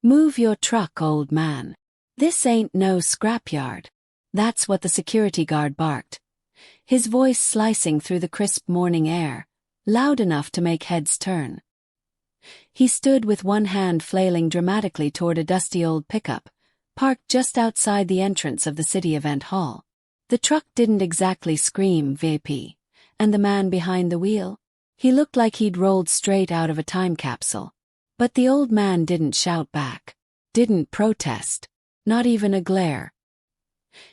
"Move your truck, old man. This ain't no scrapyard." That's what the security guard barked, his voice slicing through the crisp morning air, loud enough to make heads turn. He stood with one hand flailing dramatically toward a dusty old pickup, parked just outside the entrance of the city event hall. The truck didn't exactly scream "VIP," and the man behind the wheel? He looked like he'd rolled straight out of a time capsule. But the old man didn't shout back, didn't protest, not even a glare.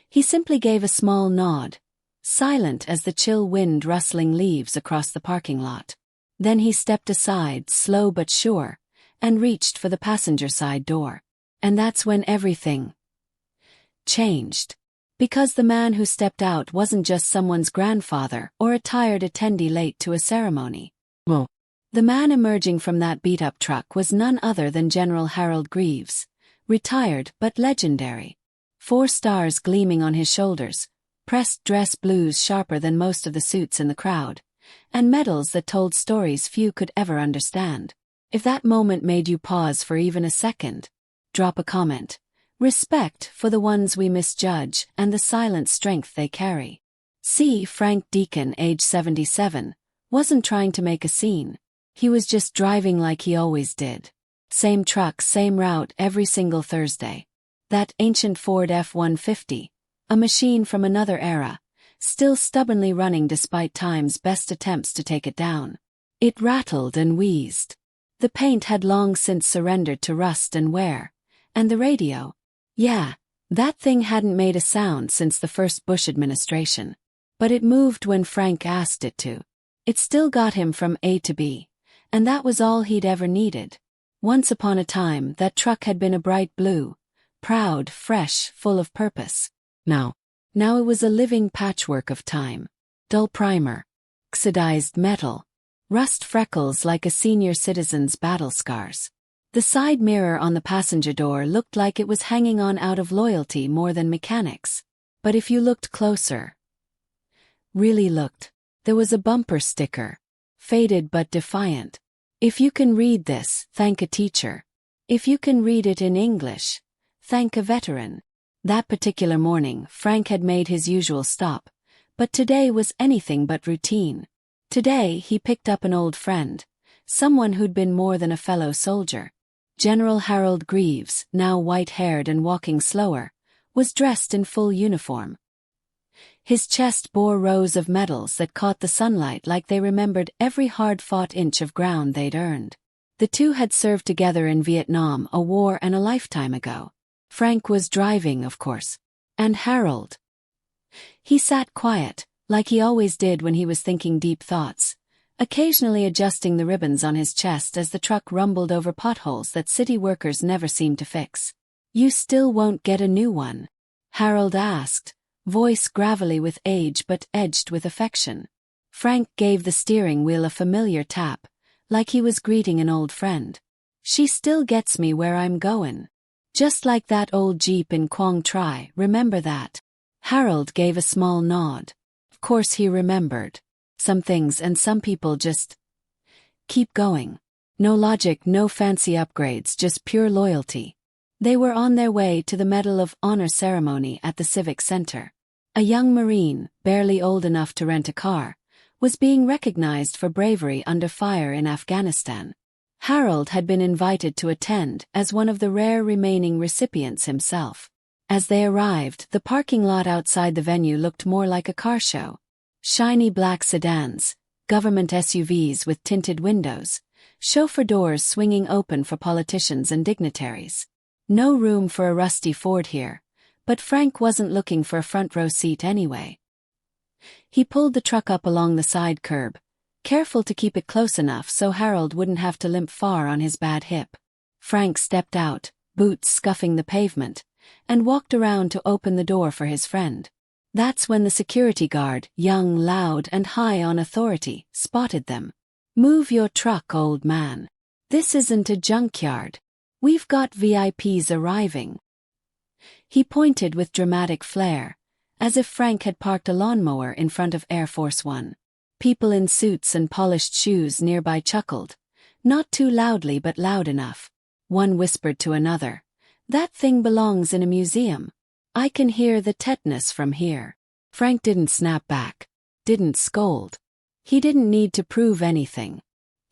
He simply gave a small nod, silent as the chill wind rustling leaves across the parking lot. Then he stepped aside, slow but sure, and reached for the passenger side door. And that's when everything changed. Because the man who stepped out wasn't just someone's grandfather or a tired attendee late to a ceremony. Well, the man emerging from that beat-up truck was none other than General Harold Greaves, retired but legendary. 4 stars gleaming on his shoulders, pressed dress blues sharper than most of the suits in the crowd, and medals that told stories few could ever understand. If that moment made you pause for even a second, drop a comment. Respect for the ones we misjudge and the silent strength they carry. See, Frank Deacon, age 77, wasn't trying to make a scene. He was just driving like he always did. Same truck, same route every single Thursday. That ancient Ford F-150, a machine from another era, still stubbornly running despite time's best attempts to take it down. It rattled and wheezed. The paint had long since surrendered to rust and wear. And the radio? Yeah, that thing hadn't made a sound since the first Bush administration. But it moved when Frank asked it to. It still got him from A to B. And that was all he'd ever needed. Once upon a time, that truck had been a bright blue, proud, fresh, full of purpose. Now it was a living patchwork of time. Dull primer, oxidized metal, rust freckles like a senior citizen's battle scars. The side mirror on the passenger door looked like it was hanging on out of loyalty more than mechanics. But if you looked closer, really looked, there was a bumper sticker, faded but defiant. "If you can read this, thank a teacher. If you can read it in English, thank a veteran." That particular morning, Frank had made his usual stop, but today was anything but routine. Today he picked up an old friend, someone who'd been more than a fellow soldier. General Harold Greaves, now white-haired and walking slower, was dressed in full uniform. His chest bore rows of medals that caught the sunlight like they remembered every hard-fought inch of ground they'd earned. The two had served together in Vietnam, a war and a lifetime ago. Frank was driving, of course. And Harold? He sat quiet, like he always did when he was thinking deep thoughts, occasionally adjusting the ribbons on his chest as the truck rumbled over potholes that city workers never seemed to fix. "You still won't get a new one?" Harold asked, voice gravelly with age but edged with affection. Frank gave the steering wheel a familiar tap, like he was greeting an old friend. "She still gets me where I'm goin'. Just like that old Jeep in Quang Tri, remember that?" Harold gave a small nod. Of course he remembered. Some things and some people just keep going. No logic, no fancy upgrades, just pure loyalty. They were on their way to the Medal of Honor ceremony at the Civic Center. A young Marine, barely old enough to rent a car, was being recognized for bravery under fire in Afghanistan. Harold had been invited to attend as one of the rare remaining recipients himself. As they arrived, the parking lot outside the venue looked more like a car show. Shiny black sedans, government SUVs with tinted windows, chauffeur doors swinging open for politicians and dignitaries. No room for a rusty Ford here, but Frank wasn't looking for a front row seat anyway. He pulled the truck up along the side curb, careful to keep it close enough so Harold wouldn't have to limp far on his bad hip. Frank stepped out, boots scuffing the pavement, and walked around to open the door for his friend. That's when the security guard, young, loud, and high on authority, spotted them. "Move your truck, old man. This isn't a junkyard. We've got VIPs arriving." He pointed with dramatic flair, as if Frank had parked a lawnmower in front of Air Force One. People in suits and polished shoes nearby chuckled, not too loudly but loud enough. One whispered to another, "That thing belongs in a museum. I can hear the tetanus from here." Frank didn't snap back, didn't scold. He didn't need to prove anything.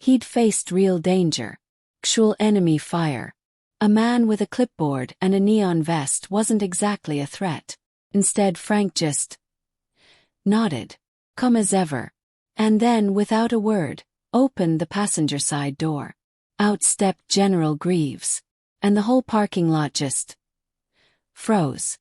He'd faced real danger. Actual enemy fire. A man with a clipboard and a neon vest wasn't exactly a threat. Instead, Frank just nodded, calm as ever, and then, without a word, opened the passenger side door. Out stepped General Greaves, and the whole parking lot just froze.